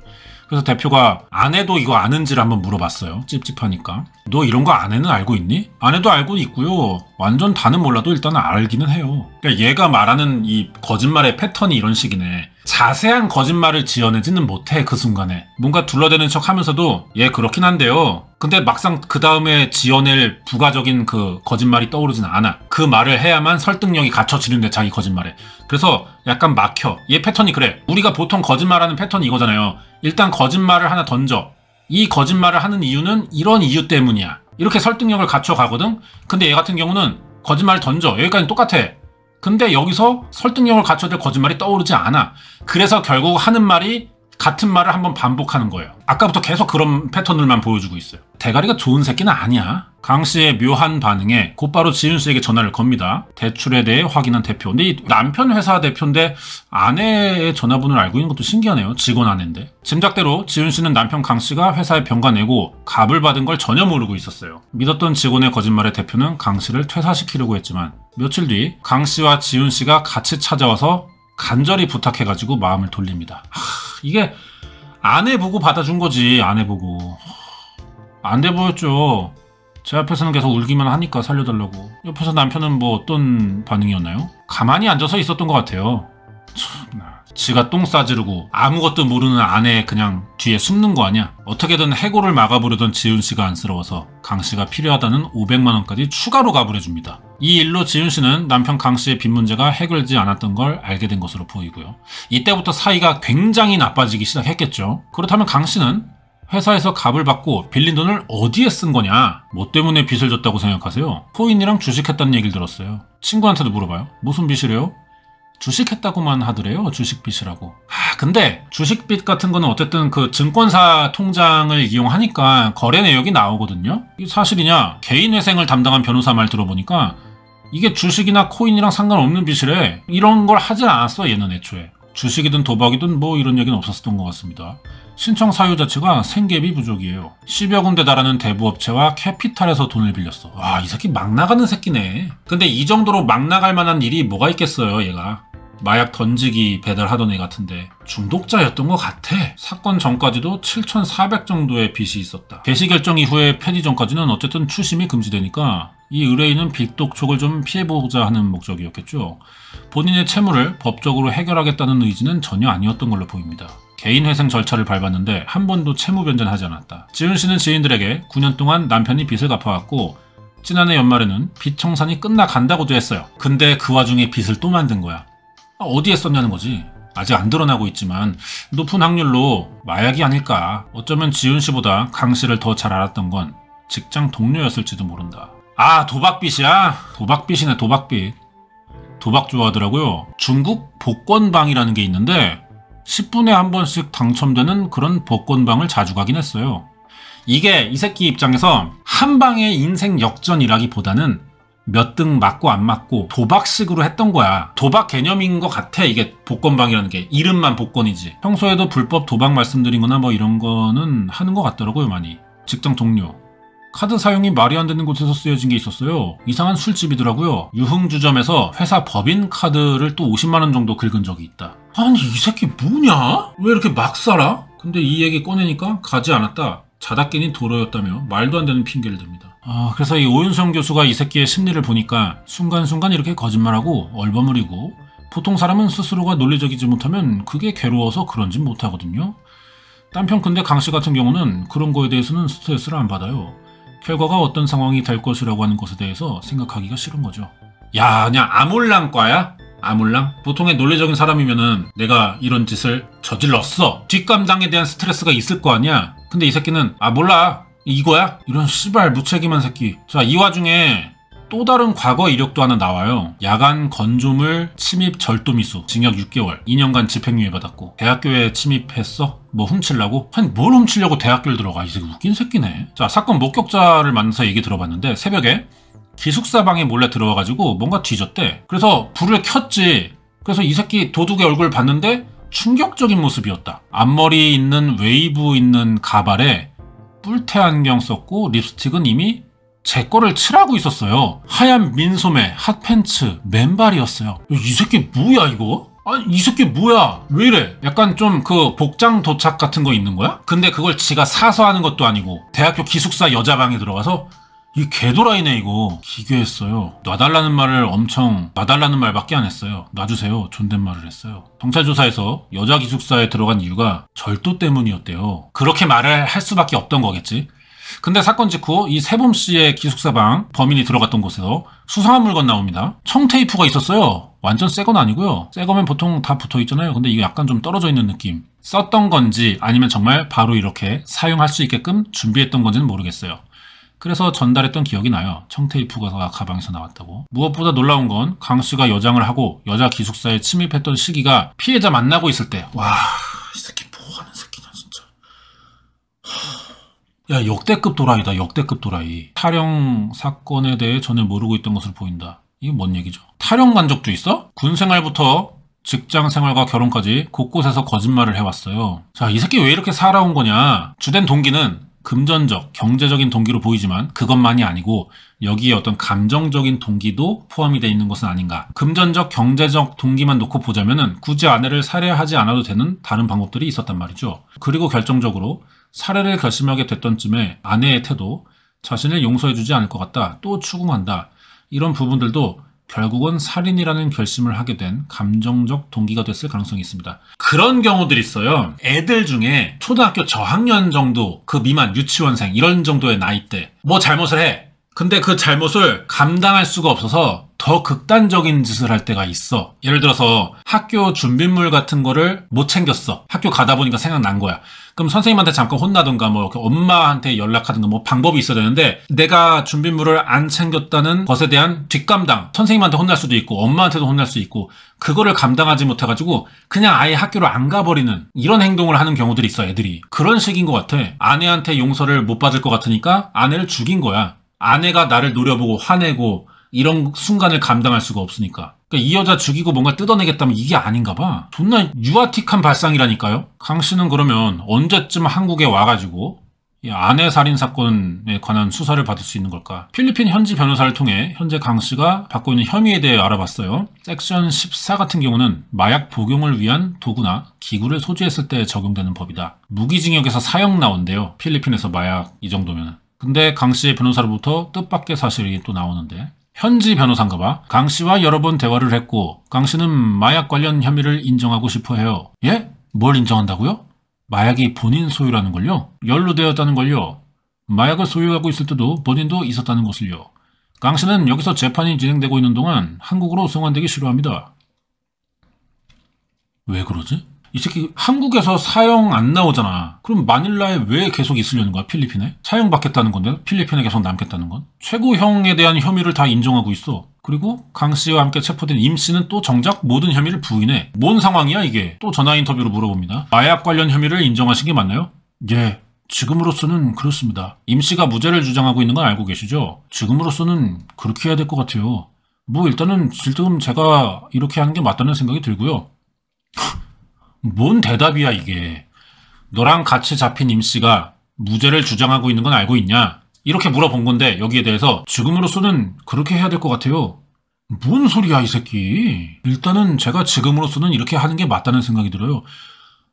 그래서 대표가 아내도 이거 아는지를 한번 물어봤어요. 찝찝하니까. 너 이런 거 아내는 알고 있니? 아내도 알고 있고요. 완전 다는 몰라도 일단 알기는 해요. 그러니까 얘가 말하는 이 거짓말의 패턴이 이런 식이네. 자세한 거짓말을 지어내지는 못해 그 순간에. 뭔가 둘러대는 척 하면서도 얘 그렇긴 한데요. 근데 막상 그 다음에 지어낼 부가적인 그 거짓말이 떠오르진 않아. 그 말을 해야만 설득력이 갖춰지는데 자기 거짓말에. 그래서 약간 막혀. 얘 패턴이 그래. 우리가 보통 거짓말하는 패턴이 이거잖아요. 일단 거짓말을 하나 던져. 이 거짓말을 하는 이유는 이런 이유 때문이야. 이렇게 설득력을 갖춰가거든. 근데 얘 같은 경우는 거짓말을 던져. 여기까지는 똑같아. 근데 여기서 설득력을 갖춰야 될 거짓말이 떠오르지 않아. 그래서 결국 하는 말이 같은 말을 한번 반복하는 거예요. 아까부터 계속 그런 패턴들만 보여주고 있어요. 대가리가 좋은 새끼는 아니야. 강 씨의 묘한 반응에 곧바로 지윤 씨에게 전화를 겁니다. 대출에 대해 확인한 대표. 근데 이 남편 회사 대표인데 아내의 전화번호를 알고 있는 것도 신기하네요. 직원 아내인데. 짐작대로 지윤 씨는 남편 강 씨가 회사에 병가 내고 갑을 받은 걸 전혀 모르고 있었어요. 믿었던 직원의 거짓말에 대표는 강 씨를 퇴사시키려고 했지만 며칠 뒤 강 씨와 지윤 씨가 같이 찾아와서 간절히 부탁해가지고 마음을 돌립니다. 이게 아내 보고 받아준 거지. 아내 보고. 안 돼 보였죠. 제 앞에서는 계속 울기만 하니까 살려달라고. 옆에서 남편은 뭐 어떤 반응이었나요? 가만히 앉아서 있었던 것 같아요. 참나. 지가 똥 싸지르고 아무것도 모르는 아내 그냥 뒤에 숨는 거 아니야? 어떻게든 해고를 막아보려던 지윤 씨가 안쓰러워서 강 씨가 필요하다는 500만 원까지 추가로 가불해줍니다. 이 일로 지윤 씨는 남편 강 씨의 빚 문제가 해결되지 않았던 걸 알게 된 것으로 보이고요. 이때부터 사이가 굉장히 나빠지기 시작했겠죠. 그렇다면 강 씨는 회사에서 갑을 받고 빌린 돈을 어디에 쓴 거냐? 뭐 때문에 빚을 졌다고 생각하세요? 코인이랑 주식했다는 얘기를 들었어요. 친구한테도 물어봐요. 무슨 빚이래요? 주식했다고만 하더래요. 주식빚이라고. 근데 주식빚 같은 거는 어쨌든 그 증권사 통장을 이용하니까 거래 내역이 나오거든요. 이게 사실이냐? 개인회생을 담당한 변호사 말 들어보니까 이게 주식이나 코인이랑 상관없는 빚이래. 이런 걸 하진 않았어 얘는 애초에. 주식이든 도박이든 뭐 이런 얘기는 없었던 것 같습니다. 신청 사유 자체가 생계비 부족이에요. 10여 군데 달하는 대부업체와 캐피탈에서 돈을 빌렸어. 와, 이 새끼 막 나가는 새끼네. 근데 이 정도로 막 나갈 만한 일이 뭐가 있겠어요 얘가. 마약 던지기 배달하던 애 같은데 중독자였던 것 같아. 사건 전까지도 7,400 정도의 빚이 있었다. 개시 결정 이후에 폐지 전까지는 어쨌든 추심이 금지되니까 이 의뢰인은 빚 독촉을 좀 피해보고자 하는 목적이었겠죠. 본인의 채무를 법적으로 해결하겠다는 의지는 전혀 아니었던 걸로 보입니다. 개인회생 절차를 밟았는데 한 번도 채무 변제하지 않았다. 지은 씨는 지인들에게 9년 동안 남편이 빚을 갚아왔고 지난해 연말에는 빚 청산이 끝나간다고도 했어요. 근데 그 와중에 빚을 또 만든 거야. 어디에 썼냐는 거지. 아직 안 드러나고 있지만 높은 확률로 마약이 아닐까. 어쩌면 지은 씨보다 강 씨를 더 잘 알았던 건 직장 동료였을지도 모른다. 아, 도박빚이야? 도박빚이네, 도박빚. 도박 좋아하더라고요. 중국 복권방이라는 게 있는데 10분에 한 번씩 당첨되는 그런 복권방을 자주 가긴 했어요. 이게 이 새끼 입장에서 한 방의 인생 역전이라기보다는 몇 등 맞고 안 맞고 도박식으로 했던 거야. 도박 개념인 것 같아. 이게 복권방이라는 게. 이름만 복권이지. 평소에도 불법 도박 말씀드린 거나 뭐 이런 거는 하는 것 같더라고요, 많이. 직장 동료. 카드 사용이 말이 안 되는 곳에서 쓰여진 게 있었어요. 이상한 술집이더라고요. 유흥주점에서 회사 법인 카드를 또 50만 원 정도 긁은 적이 있다. 아니, 이 새끼 뭐냐? 왜 이렇게 막 살아? 근데 이 얘기 꺼내니까 가지 않았다. 자다 깨니 도로였다며 말도 안 되는 핑계를 댑니다. 그래서 이 오윤성 교수가 이 새끼의 심리를 보니까 순간순간 이렇게 거짓말하고 얼버무리고 보통 사람은 스스로가 논리적이지 못하면 그게 괴로워서 그런지 못하거든요. 딴편 근데 강씨 같은 경우는 그런 거에 대해서는 스트레스를 안 받아요. 결과가 어떤 상황이 될 것이라고 하는 것에 대해서 생각하기가 싫은 거죠. 야, 그냥 아몰랑과야? 아몰랑? 보통의 논리적인 사람이면은 내가 이런 짓을 저질렀어. 뒷감당에 대한 스트레스가 있을 거 아니야? 근데 이 새끼는 몰라. 이거야? 이런 씨발 무책임한 새끼. 자, 이 와중에 또 다른 과거 이력도 하나 나와요. 야간 건조물 침입 절도미수 징역 6개월 2년간 집행유예 받았고 대학교에 침입했어? 뭐 훔치려고? 아니 뭘 훔치려고 대학교를 들어가. 이 새끼 웃긴 새끼네. 자, 사건 목격자를 만나서 얘기 들어봤는데 새벽에 기숙사 방에 몰래 들어와가지고 뭔가 뒤졌대. 그래서 불을 켰지. 그래서 이 새끼 도둑의 얼굴을 봤는데 충격적인 모습이었다. 앞머리 있는 웨이브 있는 가발에 뿔테 안경 썼고 립스틱은 이미 제 거를 칠하고 있었어요. 하얀 민소매, 핫팬츠, 맨발이었어요. 이 새끼 뭐야 이거? 아니 이 새끼 뭐야? 왜 이래? 약간 좀 그 복장 도착 같은 거 있는 거야? 근데 그걸 지가 사서 하는 것도 아니고 대학교 기숙사 여자방에 들어가서 이 개도라이네 이거. 기괴했어요. 놔달라는 말을 엄청 놔달라는 말밖에 안 했어요. 놔주세요. 존댓말을 했어요. 경찰 조사에서 여자 기숙사에 들어간 이유가 절도 때문이었대요. 그렇게 말을 할 수밖에 없던 거겠지. 근데 사건 직후 이 세범 씨의 기숙사방 범인이 들어갔던 곳에서 수상한 물건 나옵니다. 청테이프가 있었어요. 완전 새 건 아니고요. 새 거면 보통 다 붙어 있잖아요. 근데 이게 약간 좀 떨어져 있는 느낌. 썼던 건지 아니면 정말 바로 이렇게 사용할 수 있게끔 준비했던 건지는 모르겠어요. 그래서 전달했던 기억이 나요. 청테이프가 가방에서 나왔다고. 무엇보다 놀라운 건 강 씨가 여장을 하고 여자 기숙사에 침입했던 시기가 피해자 만나고 있을 때. 와, 이 새끼 뭐하는 새끼냐 진짜. 야, 역대급 도라이다. 역대급 도라이. 탈영 사건에 대해 전혀 모르고 있던 것으로 보인다. 이게 뭔 얘기죠? 탈영 간 적도 있어? 군 생활부터 직장 생활과 결혼까지 곳곳에서 거짓말을 해왔어요. 자, 이 새끼 왜 이렇게 살아온 거냐? 주된 동기는 금전적, 경제적인 동기로 보이지만 그것만이 아니고 여기에 어떤 감정적인 동기도 포함이 되어 있는 것은 아닌가. 금전적, 경제적 동기만 놓고 보자면은 굳이 아내를 살해하지 않아도 되는 다른 방법들이 있었단 말이죠. 그리고 결정적으로 살해를 결심하게 됐던 쯤에 아내의 태도, 자신을 용서해주지 않을 것 같다, 또 추궁한다. 이런 부분들도 결국은 살인이라는 결심을 하게 된 감정적 동기가 됐을 가능성이 있습니다. 그런 경우들이 있어요. 애들 중에 초등학교 저학년 정도, 그 미만 유치원생 이런 정도의 나이대 뭐 잘못을 해. 근데 그 잘못을 감당할 수가 없어서 더 극단적인 짓을 할 때가 있어. 예를 들어서 학교 준비물 같은 거를 못 챙겼어. 학교 가다 보니까 생각난 거야. 그럼 선생님한테 잠깐 혼나든가 뭐 이렇게 엄마한테 연락하든가 뭐 방법이 있어야 되는데 내가 준비물을 안 챙겼다는 것에 대한 뒷감당. 선생님한테 혼날 수도 있고 엄마한테도 혼날 수 있고 그거를 감당하지 못해가지고 그냥 아예 학교를 안 가버리는 이런 행동을 하는 경우들이 있어. 애들이. 그런 식인 것 같아. 아내한테 용서를 못 받을 것 같으니까 아내를 죽인 거야. 아내가 나를 노려보고 화내고 이런 순간을 감당할 수가 없으니까. 그러니까 이 여자 죽이고 뭔가 뜯어내겠다면 이게 아닌가 봐. 존나 유아틱한 발상이라니까요. 강 씨는 그러면 언제쯤 한국에 와가지고 이 아내 살인 사건에 관한 수사를 받을 수 있는 걸까? 필리핀 현지 변호사를 통해 현재 강 씨가 받고 있는 혐의에 대해 알아봤어요. 섹션 14 같은 경우는 마약 복용을 위한 도구나 기구를 소지했을 때 적용되는 법이다. 무기징역에서 사형 나온대요. 필리핀에서 마약 이 정도면. 근데 강 씨의 변호사로부터 뜻밖의 사실이 또 나오는데 현지 변호사인가 봐. 강 씨와 여러 번 대화를 했고 강 씨는 마약 관련 혐의를 인정하고 싶어 해요. 예? 뭘 인정한다고요? 마약이 본인 소유라는 걸요. 연루되었다는 걸요. 마약을 소유하고 있을 때도 본인도 있었다는 것을요. 강 씨는 여기서 재판이 진행되고 있는 동안 한국으로 송환되기 싫어합니다. 왜 그러지? 이 새끼 한국에서 사형 안 나오잖아. 그럼 마닐라에 왜 계속 있으려는 거야? 필리핀에? 사형 받겠다는 건데 필리핀에 계속 남겠다는 건? 최고형에 대한 혐의를 다 인정하고 있어. 그리고 강 씨와 함께 체포된 임 씨는 또 정작 모든 혐의를 부인해. 뭔 상황이야 이게? 또 전화 인터뷰로 물어봅니다. 마약 관련 혐의를 인정하신 게 맞나요? 예. 지금으로서는 그렇습니다. 임 씨가 무죄를 주장하고 있는 건 알고 계시죠? 지금으로서는 그렇게 해야 될 것 같아요. 뭐 일단은 지금 제가 이렇게 하는 게 맞다는 생각이 들고요. 뭔 대답이야 이게. 너랑 같이 잡힌 임 씨가 무죄를 주장하고 있는 건 알고 있냐? 이렇게 물어본 건데 여기에 대해서 지금으로서는 그렇게 해야 될 것 같아요. 뭔 소리야 이 새끼. 일단은 제가 지금으로서는 이렇게 하는 게 맞다는 생각이 들어요.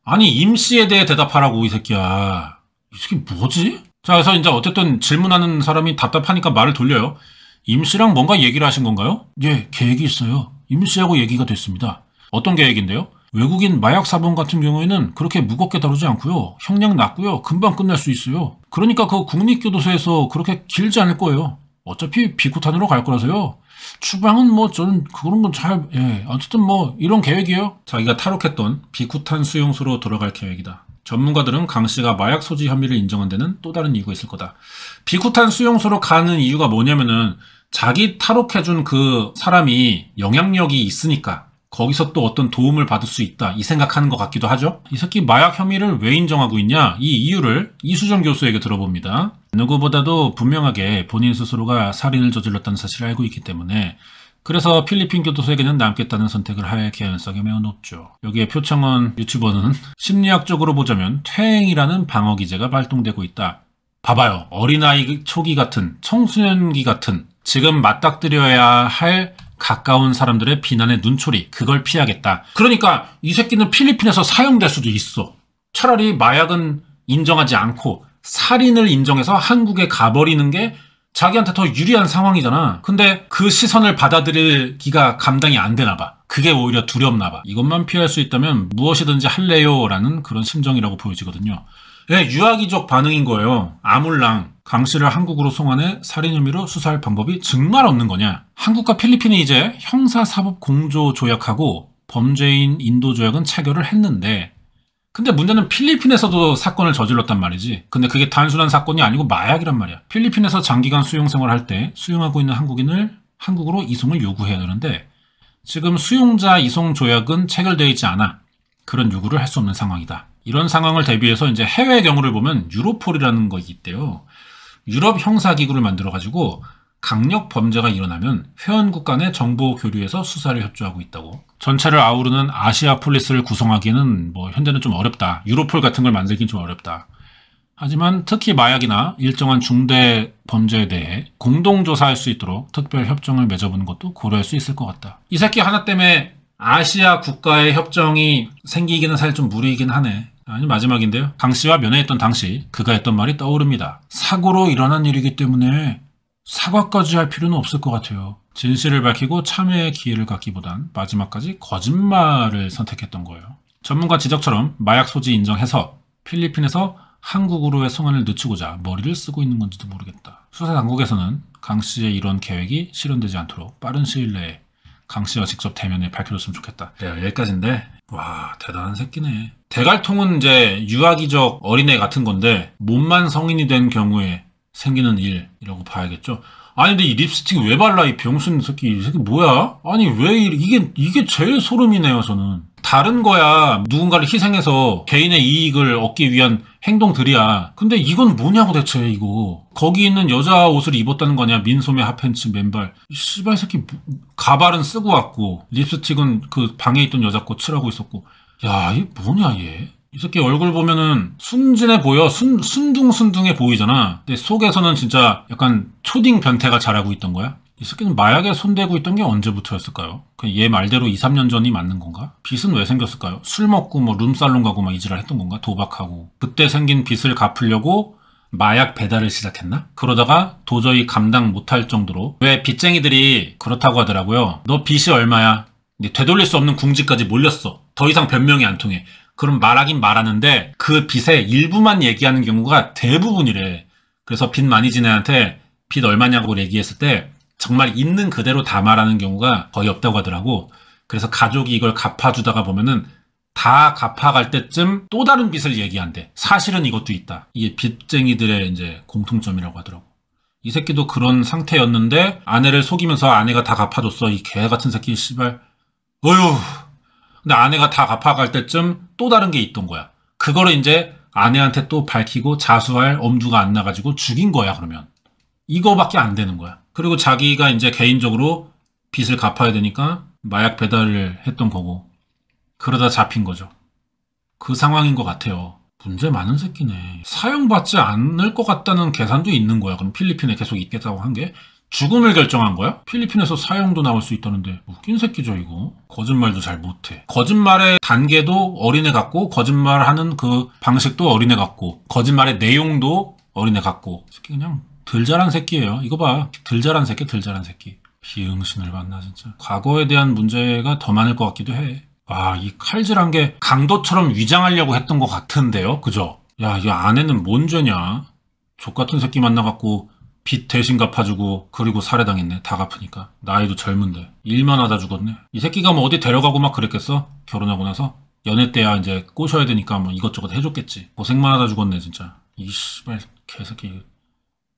아니 임 씨에 대해 대답하라고 이 새끼야. 이 새끼 뭐지? 자 그래서 이제 어쨌든 질문하는 사람이 답답하니까 말을 돌려요. 임 씨랑 뭔가 얘기를 하신 건가요? 예, 계획이 있어요. 임 씨하고 얘기가 됐습니다. 어떤 계획인데요? 외국인 마약 사범 같은 경우에는 그렇게 무겁게 다루지 않고요. 형량 낮고요. 금방 끝날 수 있어요. 그러니까 그 국립교도소에서 그렇게 길지 않을 거예요. 어차피 비쿠탄으로 갈 거라서요. 추방은 뭐 저는 그런 건 잘 어쨌든 뭐 이런 계획이에요. 자기가 탈옥했던 비쿠탄 수용소로 돌아갈 계획이다. 전문가들은 강 씨가 마약 소지 혐의를 인정한 데는 또 다른 이유가 있을 거다. 비쿠탄 수용소로 가는 이유가 뭐냐면은 자기 탈옥해준 그 사람이 영향력이 있으니까 거기서 또 어떤 도움을 받을 수 있다 이 생각하는 것 같기도 하죠. 이 새끼 마약 혐의를 왜 인정하고 있냐 이 이유를 이수정 교수에게 들어봅니다. 누구보다도 분명하게 본인 스스로가 살인을 저질렀다는 사실을 알고 있기 때문에 그래서 필리핀 교도소에게는 남겠다는 선택을 할 개연성이 매우 높죠. 여기에 표창원 유튜버는 심리학적으로 보자면 퇴행이라는 방어 기제가 발동되고 있다. 봐봐요. 어린아이 초기 같은 청소년기 같은 지금 맞닥뜨려야 할 가까운 사람들의 비난의 눈초리 그걸 피하겠다. 그러니까 이 새끼는 필리핀에서 사형될 수도 있어. 차라리 마약은 인정하지 않고 살인을 인정해서 한국에 가버리는 게 자기한테 더 유리한 상황이잖아. 근데 그 시선을 받아들이기가 감당이 안 되나 봐. 그게 오히려 두렵나 봐. 이것만 피할 수 있다면 무엇이든지 할래요 라는 그런 심정이라고 보여지거든요. 네, 유아기적 반응인 거예요. 아물랑 강 씨를 한국으로 송환해 살인 혐의로 수사할 방법이 정말 없는 거냐. 한국과 필리핀이 이제 형사사법 공조 조약하고 범죄인 인도 조약은 체결을 했는데 근데 문제는 필리핀에서도 사건을 저질렀단 말이지. 근데 그게 단순한 사건이 아니고 마약이란 말이야. 필리핀에서 장기간 수용 생활할 때 수용하고 있는 한국인을 한국으로 이송을 요구해야 되는데 지금 수용자 이송 조약은 체결되어 있지 않아. 그런 요구를 할 수 없는 상황이다. 이런 상황을 대비해서 이제 해외 경우를 보면 유로폴이라는 거 있대요. 유럽 형사기구를 만들어가지고 강력 범죄가 일어나면 회원국 간의 정보 교류에서 수사를 협조하고 있다고. 전체를 아우르는 아시아 폴리스를 구성하기에는 뭐 현재는 좀 어렵다. 유로폴 같은 걸 만들긴 좀 어렵다. 하지만 특히 마약이나 일정한 중대 범죄에 대해 공동조사할 수 있도록 특별 협정을 맺어보는 것도 고려할 수 있을 것 같다. 이 새끼 하나 때문에 아시아 국가의 협정이 생기기는 사실 좀 무리이긴 하네. 아니 마지막인데요. 강 씨와 면회했던 당시 그가 했던 말이 떠오릅니다. 사고로 일어난 일이기 때문에 사과까지 할 필요는 없을 것 같아요. 진실을 밝히고 참여의 기회를 갖기보단 마지막까지 거짓말을 선택했던 거예요. 전문가 지적처럼 마약 소지 인정해서 필리핀에서 한국으로의 송환을 늦추고자 머리를 쓰고 있는 건지도 모르겠다. 수사 당국에서는 강 씨의 이런 계획이 실현되지 않도록 빠른 시일 내에 강 씨와 직접 대면에 밝혀줬으면 좋겠다. 네, 여기까지인데 와 대단한 새끼네. 대갈통은 이제 유아기적 어린애 같은 건데 몸만 성인이 된 경우에 생기는 일이라고 봐야겠죠. 아니 근데 이 립스틱 왜 발라 이 병신 새끼. 이 새끼 뭐야? 아니 왜 이게 제일 소름이네요. 저는 다른 거야 누군가를 희생해서 개인의 이익을 얻기 위한 행동들이야. 근데 이건 뭐냐고 대체. 이거 거기 있는 여자 옷을 입었다는 거냐. 민소매 핫팬츠 맨발 씨발 새끼. 가발은 쓰고 왔고 립스틱은 그 방에 있던 여자 거 칠하고 있었고. 야 이게 뭐냐 얘. 이 새끼 얼굴 보면은 순진해 보여. 순둥순둥해 보이잖아. 근데 속에서는 진짜 약간 초딩 변태가 자라고 있던 거야. 이 새끼는 마약에 손대고 있던 게 언제부터였을까요? 얘 말대로 2, 3년 전이 맞는 건가? 빚은 왜 생겼을까요? 술 먹고 뭐 룸살롱 가고 막 이지랄 했던 건가? 도박하고. 그때 생긴 빚을 갚으려고 마약 배달을 시작했나? 그러다가 도저히 감당 못할 정도로. 왜 빚쟁이들이 그렇다고 하더라고요. 너 빚이 얼마야? 되돌릴 수 없는 궁지까지 몰렸어. 더 이상 변명이 안 통해. 그럼 말하긴 말하는데 그 빚의 일부만 얘기하는 경우가 대부분이래. 그래서 빚 많이 진 애한테 빚 얼마냐고 얘기했을 때 정말 있는 그대로 다 말하는 경우가 거의 없다고 하더라고. 그래서 가족이 이걸 갚아주다가 보면은 다 갚아갈 때쯤 또 다른 빚을 얘기한대. 사실은 이것도 있다. 이게 빚쟁이들의 이제 공통점이라고 하더라고. 이 새끼도 그런 상태였는데 아내를 속이면서 아내가 다 갚아줬어. 이 개 같은 새끼 씨발. 어휴. 근데 아내가 다 갚아갈 때쯤 또 다른 게 있던 거야. 그거를 이제 아내한테 또 밝히고 자수할 엄두가 안 나가지고 죽인 거야, 그러면. 이거밖에 안 되는 거야. 그리고 자기가 이제 개인적으로 빚을 갚아야 되니까 마약 배달을 했던 거고. 그러다 잡힌 거죠. 그 상황인 것 같아요. 문제 많은 새끼네. 사형받지 않을 것 같다는 계산도 있는 거야. 그럼 필리핀에 계속 있겠다고 한 게 죽음을 결정한 거야? 필리핀에서 사형도 나올 수 있다는데 웃긴 새끼죠 이거. 거짓말도 잘 못해. 거짓말의 단계도 어린애 같고 거짓말하는 그 방식도 어린애 같고 거짓말의 내용도 어린애 같고 새끼 그냥 덜 자란 새끼예요. 이거 봐. 덜 자란 새끼 덜 자란 새끼. 비응신을 받나 진짜. 과거에 대한 문제가 더 많을 것 같기도 해. 와, 이 칼질한 게 강도처럼 위장하려고 했던 것 같은데요? 그죠? 야, 이 아내는 뭔 죄냐? 족같은 새끼 만나갖고 빚 대신 갚아주고 그리고 살해당했네. 다 갚으니까. 나이도 젊은데. 일만 하다 죽었네. 이 새끼가 뭐 어디 데려가고 막 그랬겠어? 결혼하고 나서? 연애 때야 이제 꼬셔야 되니까 뭐 이것저것 해줬겠지. 고생만 하다 죽었네 진짜. 이 씨발 개새끼.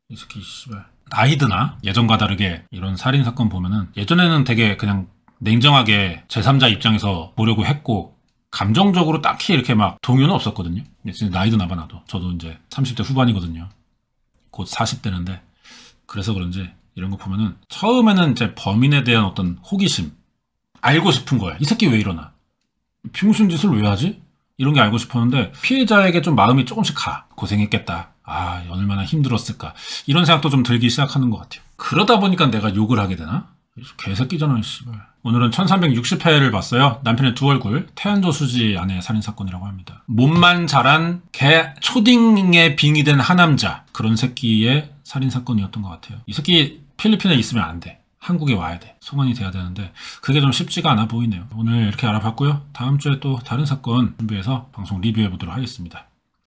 이 새끼 씨발. 나이 드나? 예전과 다르게 이런 살인사건 보면은 예전에는 되게 그냥 냉정하게 제3자 입장에서 보려고 했고 감정적으로 딱히 이렇게 막 동요는 없었거든요. 진짜 나이도 나봐 나도. 저도 이제 30대 후반이거든요. 곧 40대인데 그래서 그런지 이런 거 보면은 처음에는 이제 범인에 대한 어떤 호기심 알고 싶은 거야. 이 새끼 왜 이러나? 비무슨 짓을 왜 하지? 이런 게 알고 싶었는데 피해자에게 좀 마음이 조금씩 가. 고생했겠다. 아, 얼마나 힘들었을까. 이런 생각도 좀 들기 시작하는 것 같아요. 그러다 보니까 내가 욕을 하게 되나? 개새끼잖아, 씨발. 오늘은 1360회를 봤어요. 남편의 두 얼굴, 태안저수지 아내 살인사건이라고 합니다. 몸만 자란 개 초딩에 빙의된 하남자. 그런 새끼의 살인사건이었던 것 같아요. 이 새끼 필리핀에 있으면 안 돼. 한국에 와야 돼. 송환이 돼야 되는데 그게 좀 쉽지가 않아 보이네요. 오늘 이렇게 알아봤고요. 다음 주에 또 다른 사건 준비해서 방송 리뷰해 보도록 하겠습니다.